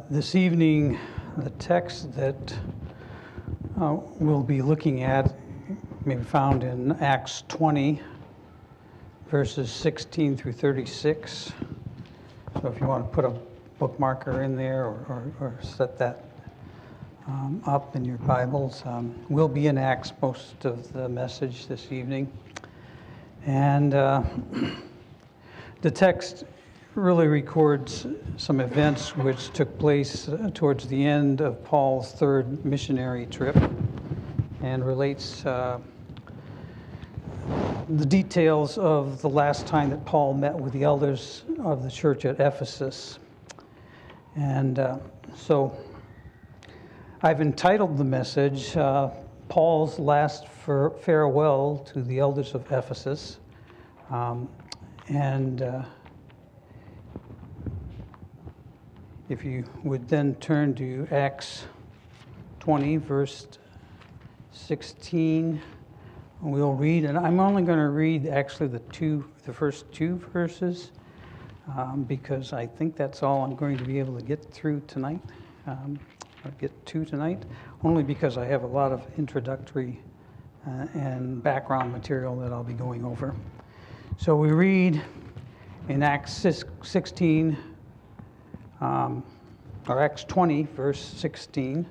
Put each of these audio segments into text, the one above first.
This evening, the text that we'll be looking at may be found in Acts 20, verses 16 through 36. So if you want to put a bookmarker in there or set that up in your Bibles, we'll be in Acts most of the message this evening. And the text really records some events which took place towards the end of Paul's third missionary trip and relates the details of the last time that Paul met with the elders of the church at Ephesus. And so I've entitled the message, Paul's Last Farewell to the Elders of Ephesus. If you would then turn to Acts 20, verse 16, we'll read, and I'm only going to read actually the first two verses, because I think that's all I'm going to be able to get through tonight, only because I have a lot of introductory and background material that I'll be going over. So we read in Acts 16, or Acts 20, verse 16.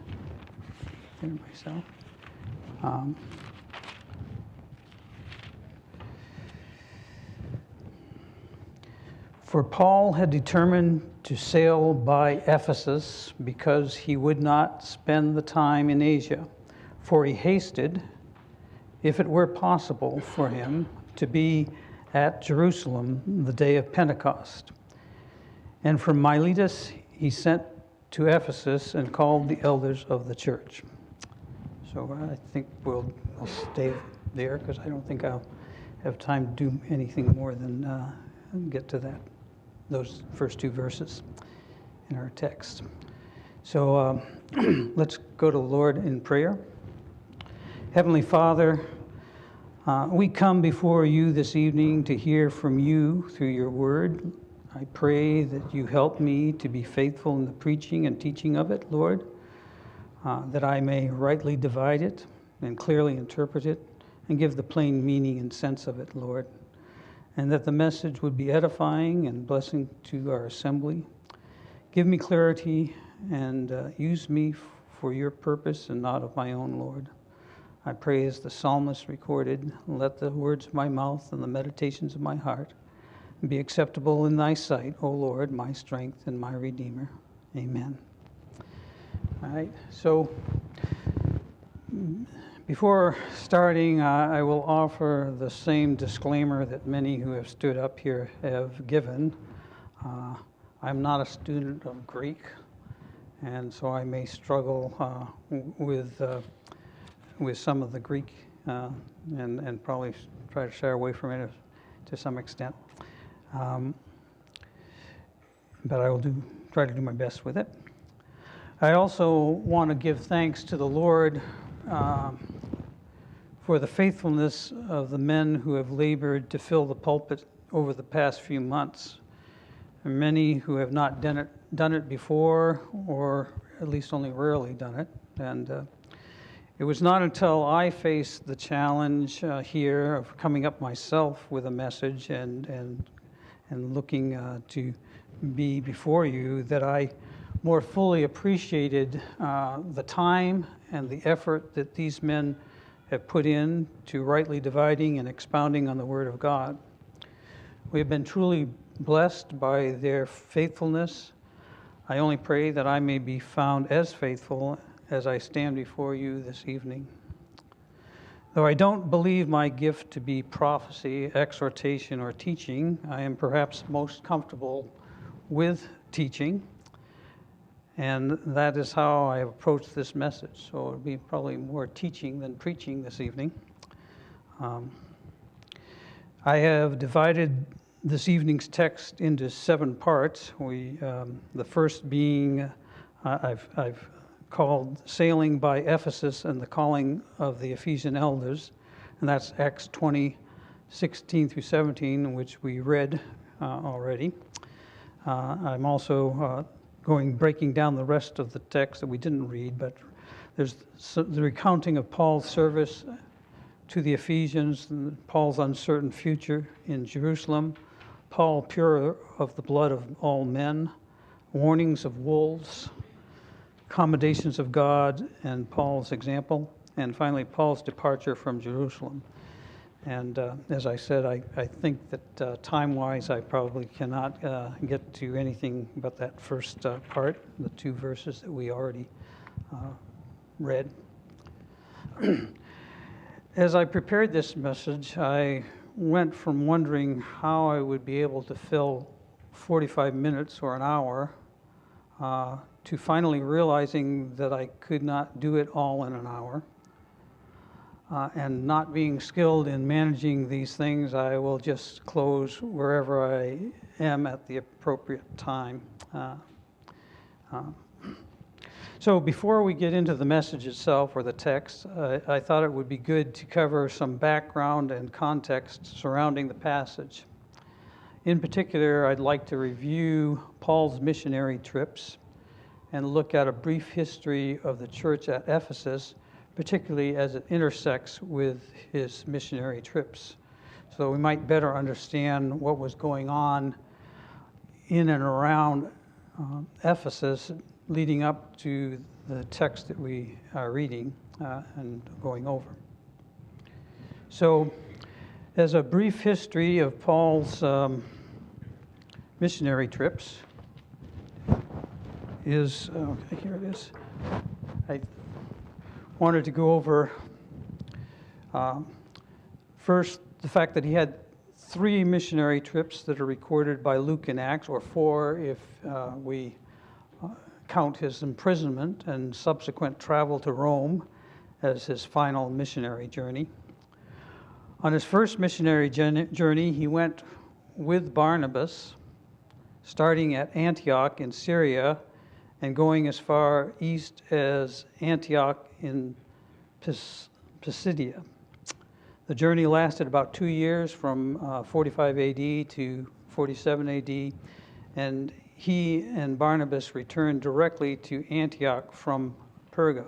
For Paul had determined to sail by Ephesus because he would not spend the time in Asia, for he hasted, if it were possible for him, to be at Jerusalem the day of Pentecost. And from Miletus he sent to Ephesus and called the elders of the church. So I think we'll stay there because I don't think I'll have time to do anything more than get to those first two verses in our text. So let's go to the Lord in prayer. Heavenly Father, we come before you this evening to hear from you through your word. I pray that you help me to be faithful in the preaching and teaching of it, Lord, that I may rightly divide it and clearly interpret it and give the plain meaning and sense of it, Lord, and that the message would be edifying and blessing to our assembly. Give me clarity and use me for your purpose and not of my own, Lord. I pray as the psalmist recorded, let the words of my mouth and the meditations of my heart be acceptable in thy sight, O Lord, my strength and my Redeemer. Amen. All right, so before starting, I will offer the same disclaimer that many who have stood up here have given. I'm not a student of Greek, and so I may struggle with some of the Greek and probably try to shy away from it to some extent. But I will try to do my best with it. I also want to give thanks to the Lord for the faithfulness of the men who have labored to fill the pulpit over the past few months. And many who have not done it before, or at least only rarely done it. And it was not until I faced the challenge here of coming up myself with a message and looking to be before you that I more fully appreciated the time and the effort that these men have put in to rightly dividing and expounding on the Word of God. We have been truly blessed by their faithfulness. I only pray that I may be found as faithful as I stand before you this evening. Though I don't believe my gift to be prophecy, exhortation, or teaching, I am perhaps most comfortable with teaching, and that is how I have approached this message. So it'll be probably more teaching than preaching this evening. I have divided this evening's text into 7 parts. The first being I've called Sailing by Ephesus and the Calling of the Ephesian Elders, and that's Acts 20, 16 through 17, which we read already. I'm also breaking down the rest of the text that we didn't read, but there's the recounting of Paul's service to the Ephesians, and Paul's uncertain future in Jerusalem, Paul pure of the blood of all men, warnings of wolves, commendations of God, and Paul's example, and finally Paul's departure from Jerusalem. And as I said, I think that time-wise I probably cannot get to anything but that first part, the 2 verses that we already read. As I prepared this message, I went from wondering how I would be able to fill 45 minutes or an hour to finally realizing that I could not do it all in an hour. And not being skilled in managing these things, I will just close wherever I am at the appropriate time. So before we get into the message itself or the text, I thought it would be good to cover some background and context surrounding the passage. In particular, I'd like to review Paul's missionary trips and look at a brief history of the church at Ephesus, particularly as it intersects with his missionary trips, so we might better understand what was going on in and around Ephesus leading up to the text that we are reading and going over. So, as a brief history of Paul's missionary trips is, okay, here it is. I wanted to go over first the fact that he had 3 missionary trips that are recorded by Luke in Acts, or 4 if we count his imprisonment and subsequent travel to Rome as his final missionary journey. On his first missionary journey, he went with Barnabas, starting at Antioch in Syria and going as far east as Antioch in Pisidia. The journey lasted about 2 years, from 45 AD to 47 AD, and he and Barnabas returned directly to Antioch from Perga.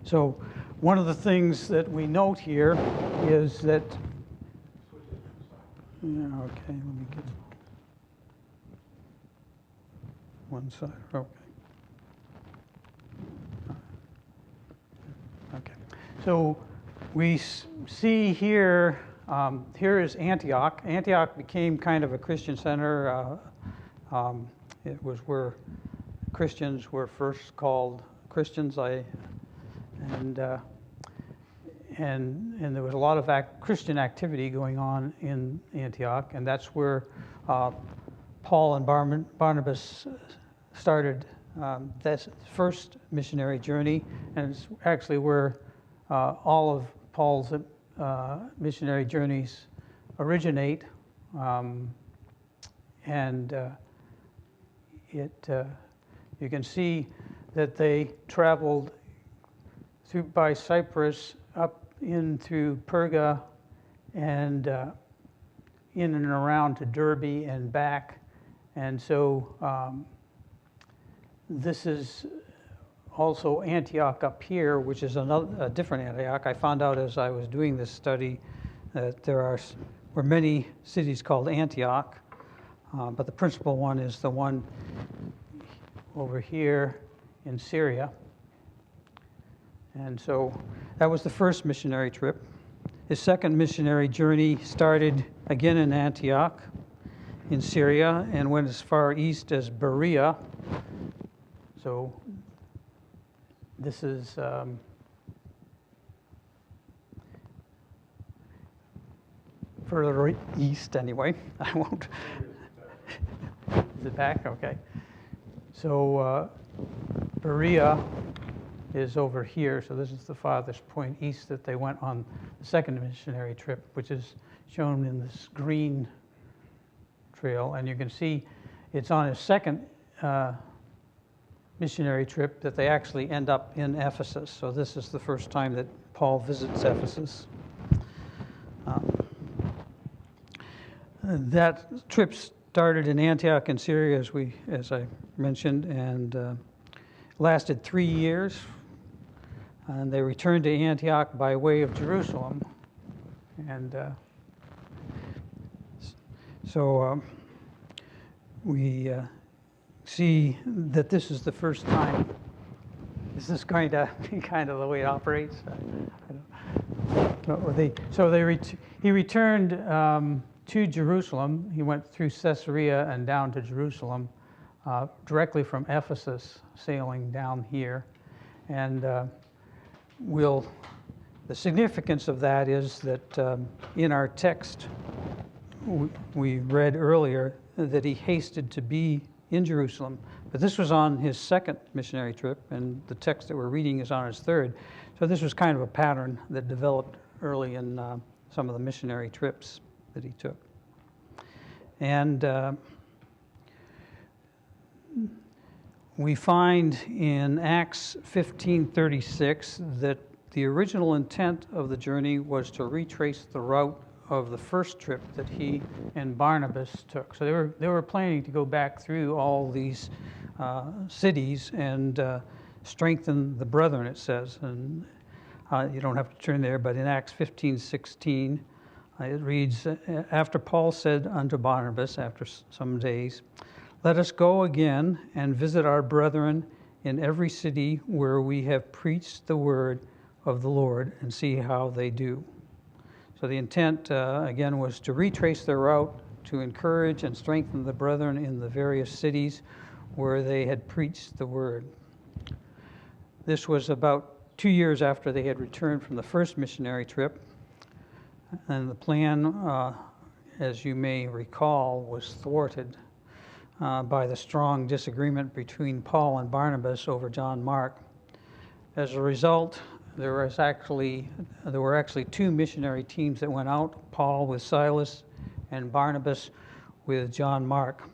So one of the things that we note here is that, okay, let me get one side, okay. Okay, so we see here, here is Antioch. Antioch became kind of a Christian center. It was where Christians were first called Christians. And there was a lot of Christian activity going on in Antioch, and that's where Paul and Barnabas started this first missionary journey, and it's actually where all of Paul's missionary journeys originate, you can see that they traveled by Cyprus up in through Perga and in and around to Derbe and back, and so this is also Antioch up here, which is a different Antioch. I found out as I was doing this study that were many cities called Antioch, but the principal one is the one over here in Syria. And so that was the first missionary trip. His second missionary journey started again in Antioch in Syria and went as far east as Berea. So this is further east anyway. I won't. Is it back? Okay. So Berea is over here. So this is the farthest point east that they went on the second missionary trip, which is shown in this green trail. And you can see it's on his second missionary trip that they actually end up in Ephesus. So this is the first time that Paul visits Ephesus. That trip started in Antioch in Syria, as I mentioned, and lasted 3 years. And they returned to Antioch by way of Jerusalem. And so we see that this is the first time. Is this going to be kind of the way it operates? He returned to Jerusalem. He went through Caesarea and down to Jerusalem, directly from Ephesus, sailing down here. And the significance of that is that in our text we read earlier that he hasted to be in Jerusalem, but this was on his second missionary trip, and the text that we're reading is on his third. So this was kind of a pattern that developed early in some of the missionary trips that he took. And we find in Acts 15:36 that the original intent of the journey was to retrace the route of the first trip that he and Barnabas took. So they were planning to go back through all these cities and strengthen the brethren, it says. And you don't have to turn there, but in Acts 15:16, it reads, after Paul said unto Barnabas, after some days, let us go again and visit our brethren in every city where we have preached the word of the Lord and see how they do. So the intent, again, was to retrace their route, to encourage and strengthen the brethren in the various cities where they had preached the word. This was about 2 years after they had returned from the first missionary trip. And the plan, as you may recall, was thwarted by the strong disagreement between Paul and Barnabas over John Mark. As a result, there were actually 2 missionary teams that went out, Paul with Silas and Barnabas with John Mark.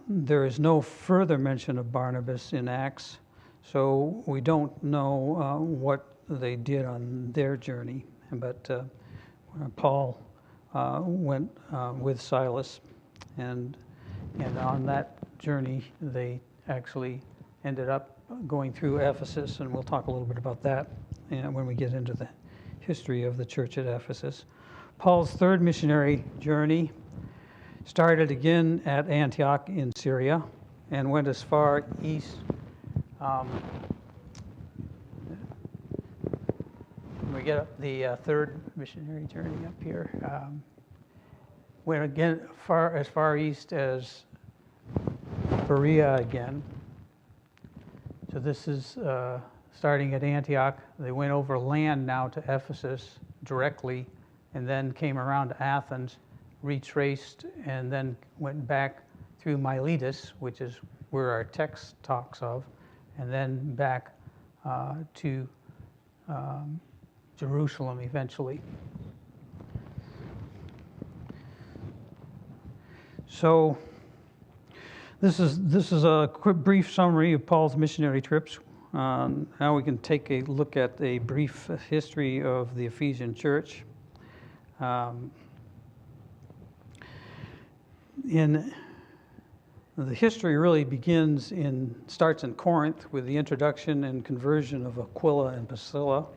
There is no further mention of Barnabas in Acts, so we don't know what they did on their journey. But Paul went with Silas, and on that journey they actually ended up going through Ephesus, and we'll talk a little bit about that when we get into the history of the church at Ephesus. Paul's third missionary journey started again at Antioch in Syria and went as far east. We get up the third missionary journey up here. Went again as far east as Berea again. So this is starting at Antioch. They went over land now to Ephesus directly, and then came around to Athens, retraced, and then went back through Miletus, which is where our text talks of, and then back to Jerusalem eventually. So this is a quick, brief summary of Paul's missionary trips. Now we can take a look at a brief history of the Ephesian church. The history really starts in Corinth with the introduction and conversion of Aquila and Priscilla.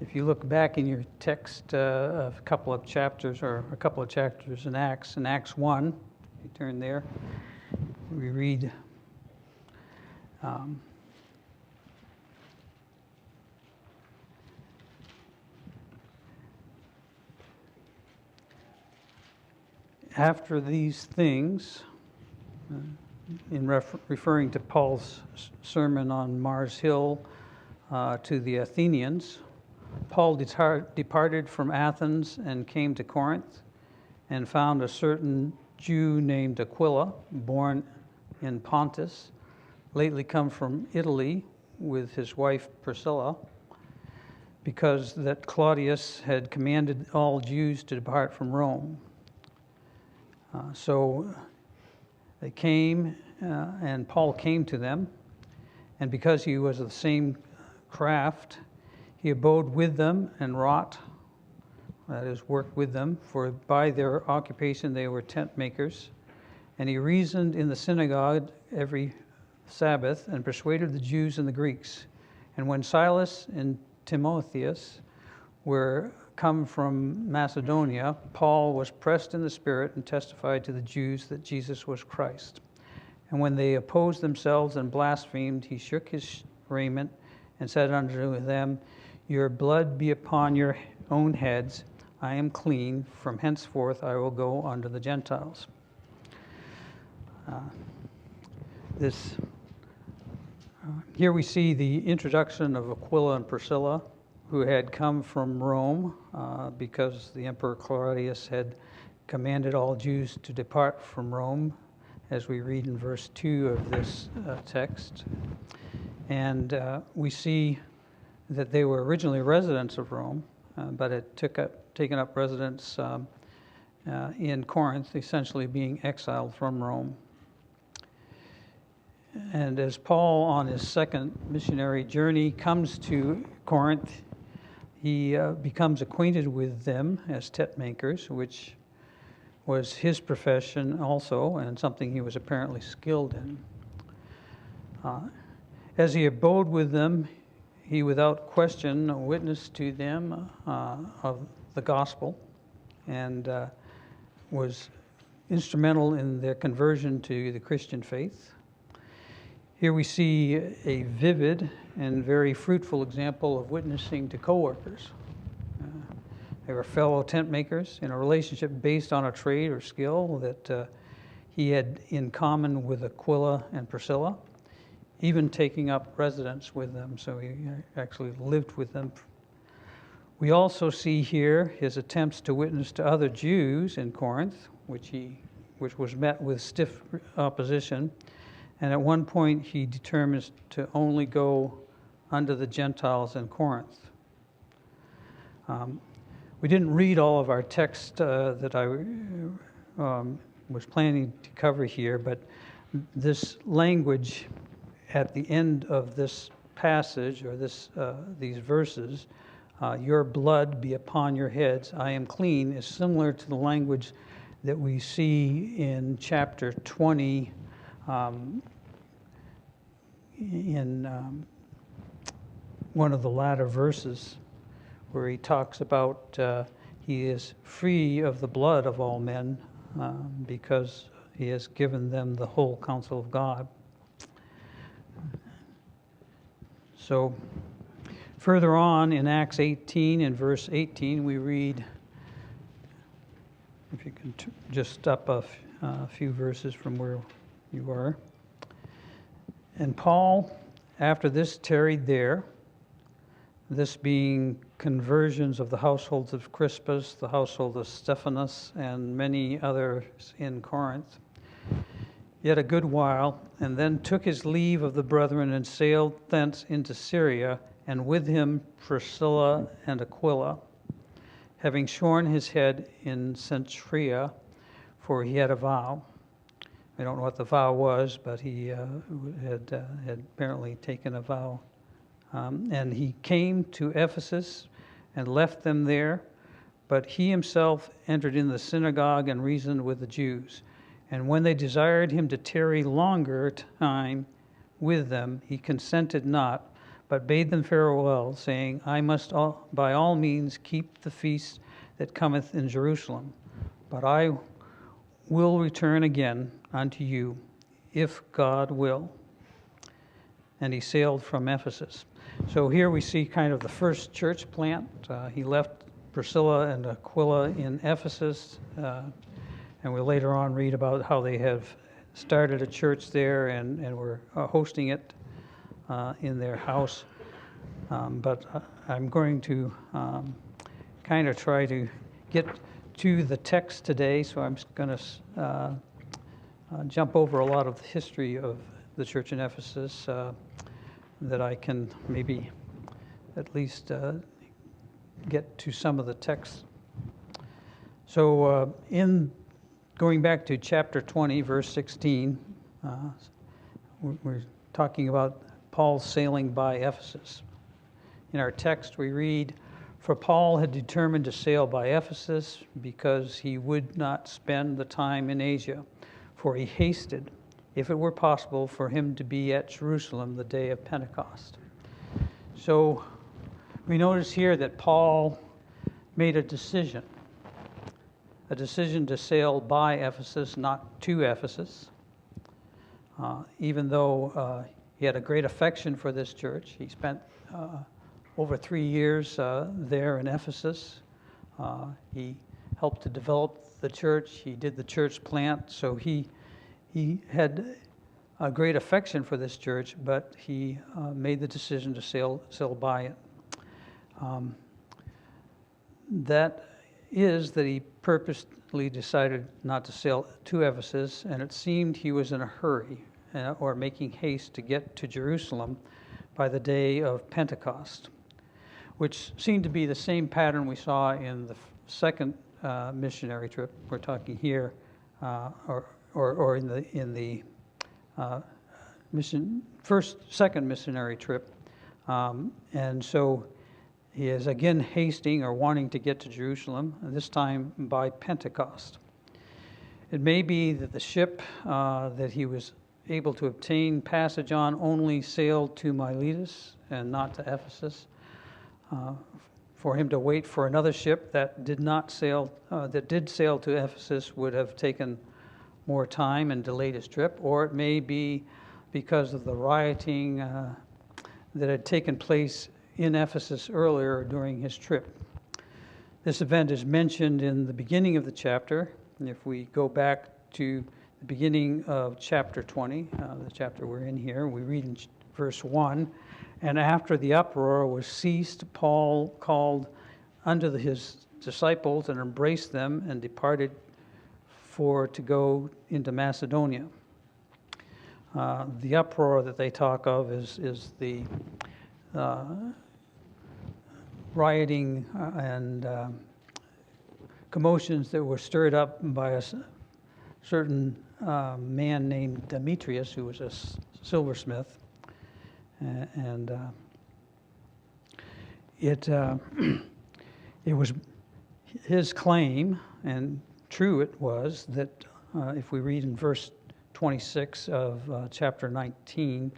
If you look back in your text, a couple of chapters in Acts 1, you turn there, we read after these things, referring to Paul's sermon on Mars Hill to the Athenians, Paul departed from Athens and came to Corinth and found a certain Jew named Aquila, born in Pontus, lately come from Italy with his wife Priscilla, because that Claudius had commanded all Jews to depart from Rome. So they came, and Paul came to them, and because he was of the same craft, he abode with them and wrought that is, worked with them, for by their occupation they were tent makers. And he reasoned in the synagogue every Sabbath and persuaded the Jews and the Greeks. And when Silas and Timotheus were come from Macedonia, Paul was pressed in the Spirit and testified to the Jews that Jesus was Christ. And when they opposed themselves and blasphemed, he shook his raiment and said unto them, Your blood be upon your own heads. I am clean. From henceforth I will go unto the Gentiles. Here we see the introduction of Aquila and Priscilla, who had come from Rome because the Emperor Claudius had commanded all Jews to depart from Rome, as we read in verse 2 of this text. And we see that they were originally residents of Rome, but had taken up residence in Corinth, essentially being exiled from Rome. And as Paul, on his second missionary journey, comes to Corinth, he becomes acquainted with them as tent makers, which was his profession also, and something he was apparently skilled in. As he abode with them, he without question witnessed to them of the gospel, and was instrumental in their conversion to the Christian faith. Here we see a vivid and very fruitful example of witnessing to coworkers. They were fellow tent makers in a relationship based on a trade or skill that he had in common with Aquila and Priscilla, even taking up residence with them, so he actually lived with them. We also see here his attempts to witness to other Jews in Corinth, which was met with stiff opposition. And at one point, he determines to only go unto the Gentiles in Corinth. We didn't read all of our text that I was planning to cover here, but this language at the end of this passage, or these verses, your blood be upon your heads, I am clean, is similar to the language that we see in chapter 20, in one of the latter verses, where he talks about he is free of the blood of all men because he has given them the whole counsel of God. So further on in Acts 18, in verse 18, we read, if you can just stop a few verses from where you are. And Paul, after this, tarried there, this being conversions of the households of Crispus, the household of Stephanas, and many others in Corinth, yet a good while, and then took his leave of the brethren and sailed thence into Syria, and with him Priscilla and Aquila, having shorn his head in Cenchrea, for he had a vow. I don't know what the vow was, but he had apparently taken a vow. And he came to Ephesus and left them there, but he himself entered in the synagogue and reasoned with the Jews. And when they desired him to tarry longer time with them, he consented not, but bade them farewell, saying, I must by all means keep the feast that cometh in Jerusalem, but I will return again unto you, if God will. And he sailed from Ephesus. So here we see kind of the first church plant. He left Priscilla and Aquila in Ephesus, and we later on read about how they have started a church there and were hosting it in their house. But I'm going to kind of try to get to the text today, so I'm going to jump over a lot of the history of the church in Ephesus that I can maybe at least get to some of the text. So in going back to chapter 20, verse 16, we're talking about Paul sailing by Ephesus. In our text we read, For Paul had determined to sail by Ephesus because he would not spend the time in Asia, for he hasted, if it were possible, for him to be at Jerusalem the day of Pentecost. So we notice here that Paul made a decision to sail by Ephesus, not to Ephesus. Even though he had a great affection for this church, he spent over 3 years there in Ephesus. He helped to develop the church. He did the church plant, so he had a great affection for this church, but he made the decision to sail by it. That he purposely decided not to sail to Ephesus, and it seemed he was in a hurry or making haste to get to Jerusalem by the day of Pentecost, which seemed to be the same pattern we saw in the second missionary trip. We're talking here, or in the second missionary trip, and so he is again hasting or wanting to get to Jerusalem, and this time by Pentecost. It may be that the ship that he was able to obtain passage on only sailed to Miletus and not to Ephesus. For him to wait for another ship that did sail to Ephesus would have taken more time and delayed his trip, or it may be because of the rioting that had taken place in Ephesus earlier during his trip. This event is mentioned in the beginning of the chapter. And if we go back to the beginning of chapter 20, the chapter we're in here, we read in verse 1, "And after the uproar was ceased, Paul called unto his disciples and embraced them and departed to go into Macedonia." The uproar that they talk of is the rioting and commotions that were stirred up by a certain man named Demetrius, who was a silversmith, and it was his claim, and true it was, that if we read in verse 26 of chapter 19,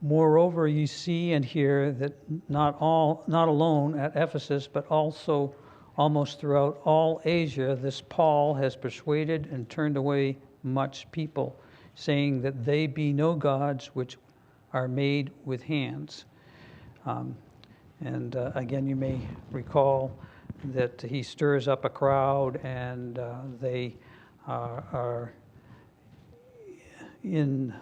"Moreover, you see and hear that not alone at Ephesus, but also almost throughout all Asia, this Paul has persuaded and turned away much people, saying that they be no gods which are made with hands." Again, you may recall that he stirs up a crowd, and they are in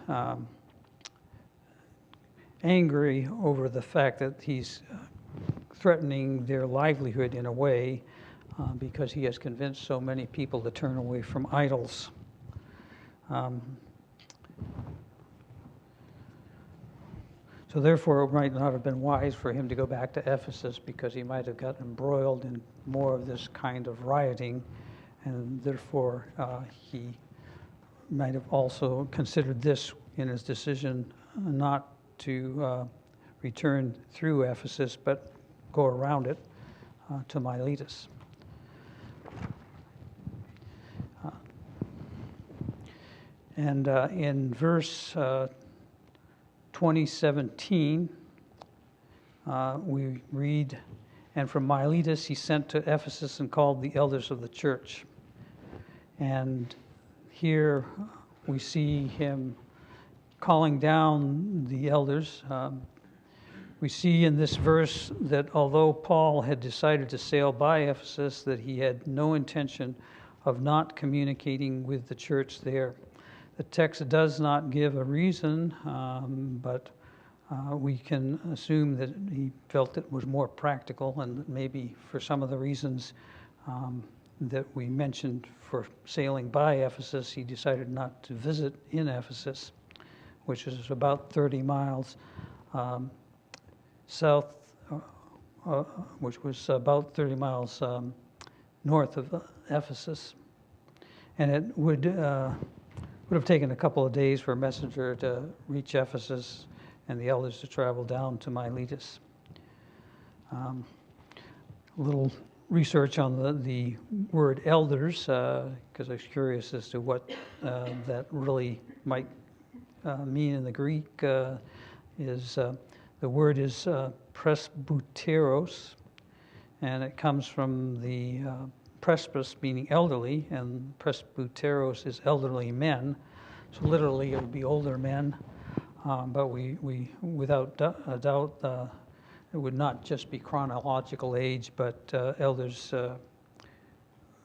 angry over the fact that he's threatening their livelihood in a way because he has convinced so many people to turn away from idols. So therefore, it might not have been wise for him to go back to Ephesus, because he might have gotten embroiled in more of this kind of rioting, and therefore he might have also considered this in his decision not to return through Ephesus, but go around it to Miletus. In verse 20:17, we read, "And from Miletus he sent to Ephesus and called the elders of the church." And here we see him calling down the elders. We see in this verse that although Paul had decided to sail by Ephesus, that he had no intention of not communicating with the church there. The text does not give a reason, but we can assume that he felt it was more practical, and maybe for some of the reasons that we mentioned for sailing by Ephesus, he decided not to visit in Ephesus, which is about 30 miles south, which was about 30 miles north of Ephesus. And it would have taken a couple of days for a messenger to reach Ephesus and the elders to travel down to Miletus. little research on the word elders, because I was curious as to what that really might mean in the Greek. The word is presbyteros, and it comes from the presbys, meaning elderly, and presbyteros is elderly men. So literally, it would be older men. But we without a doubt, it would not just be chronological age, but elders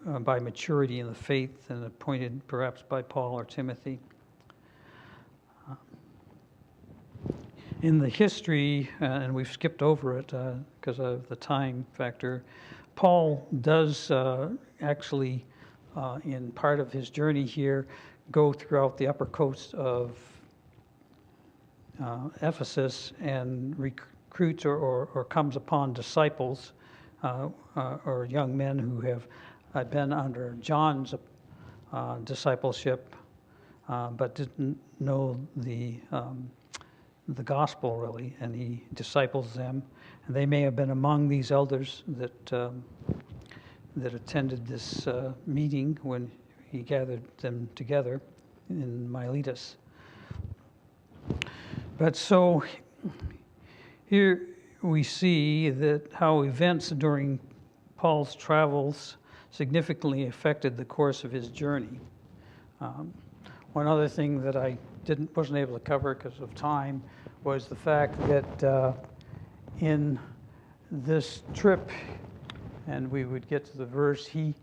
by maturity in the faith and appointed perhaps by Paul or Timothy. In the history, and we've skipped over it because of the time factor, Paul does actually, in part of his journey here, go throughout the upper coast of Ephesus and recruits or comes upon disciples or young men who have been under John's discipleship, but didn't know the gospel really, and he disciples them. And they may have been among these elders that attended this meeting when he gathered them together in Miletus. But so here we see that how events during Paul's travels significantly affected the course of his journey. One other thing that I wasn't able to cover because of time was the fact that in this trip, and we would get to the verse, he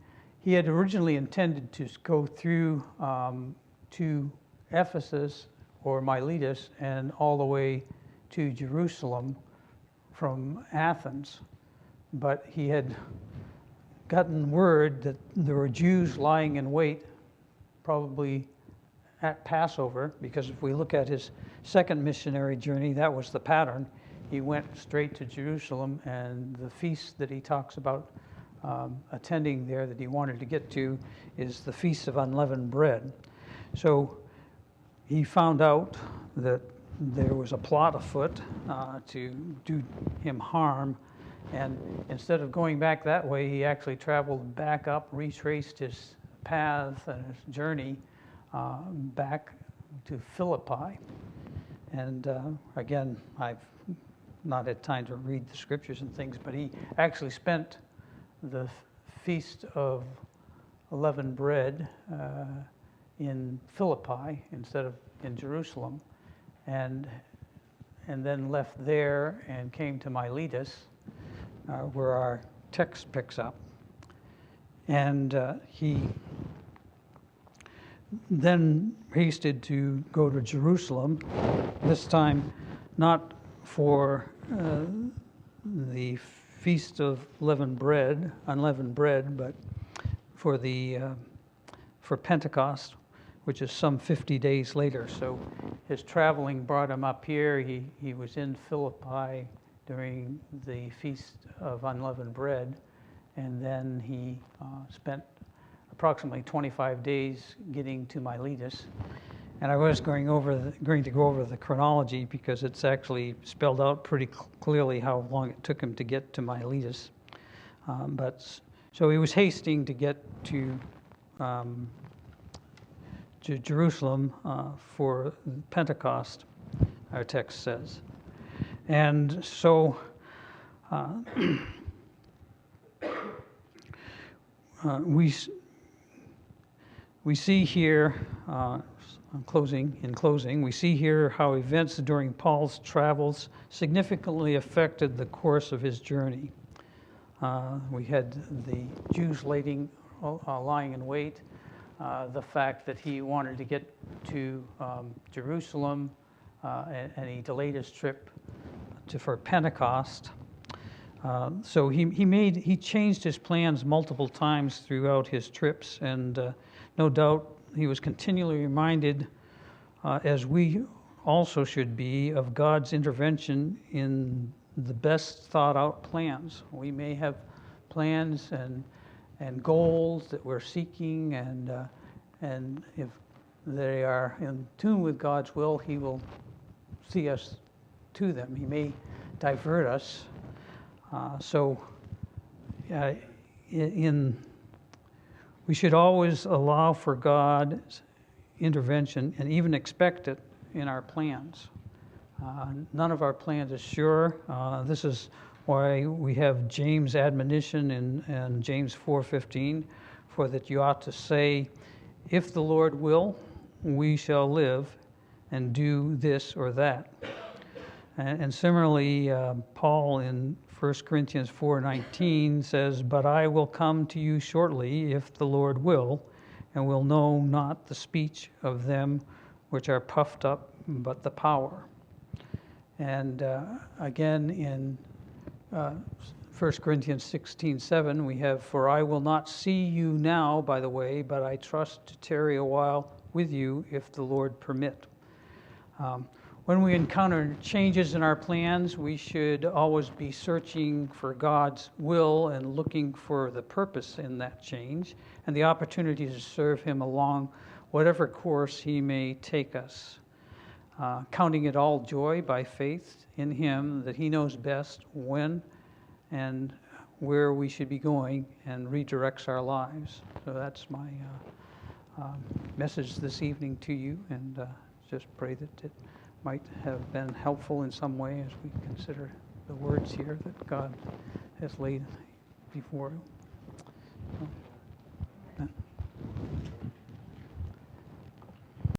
had originally intended to go through to Ephesus or Miletus and all the way to Jerusalem from Athens. But he had gotten word that there were Jews lying in wait, probably at Passover, because if we look at his second missionary journey, that was the pattern. He went straight to Jerusalem, and the feast that he talks about attending there that he wanted to get to is the Feast of Unleavened Bread. So he found out that there was a plot afoot to do him harm, and instead of going back that way, he actually traveled back up, retraced his path and his journey back to Philippi. And again, I've not had time to read the scriptures and things, but he actually spent the Feast of Unleavened Bread in Philippi instead of in Jerusalem, and then left there and came to Miletus, where our text picks up. And he then hasted to go to Jerusalem, this time not for the Feast of Unleavened Bread, but for Pentecost, which is some 50 days later. So his traveling brought him up here. He was in Philippi during the Feast of Unleavened Bread, and then he spent approximately 25 days getting to Miletus. And I was going to go over the chronology because it's actually spelled out pretty clearly how long it took him to get to Miletus. So he was hasting to get to Jerusalem for Pentecost, our text says. And so we see here, in closing, we see here how events during Paul's travels significantly affected the course of his journey. We had the Jews lying in wait, the fact that he wanted to get to Jerusalem, and he delayed his trip for Pentecost. So he changed his plans multiple times throughout his trips, and no doubt he was continually reminded, as we also should be, of God's intervention in the best thought out plans. We may have plans and goals that we're seeking, and if they are in tune with God's will, he will see us to them. He may divert us. So we should always allow for God's intervention and even expect it in our plans. None of our plans is sure. This is why we have James' admonition in James 4:15, for that you ought to say, if the Lord will, we shall live and do this or that. And similarly, Paul in 1 Corinthians 4:19 says, but I will come to you shortly, if the Lord will, and will know not the speech of them which are puffed up, but the power. And again, in 1 Corinthians 16:7, we have, for I will not see you now, by the way, but I trust to tarry a while with you, if the Lord permit. When we encounter changes in our plans, we should always be searching for God's will and looking for the purpose in that change and the opportunity to serve Him along whatever course He may take us. Counting it all joy by faith in Him that He knows best when and where we should be going and redirects our lives. So that's my message this evening to you, and just pray that it might have been helpful in some way as we consider the words here that God has laid before you.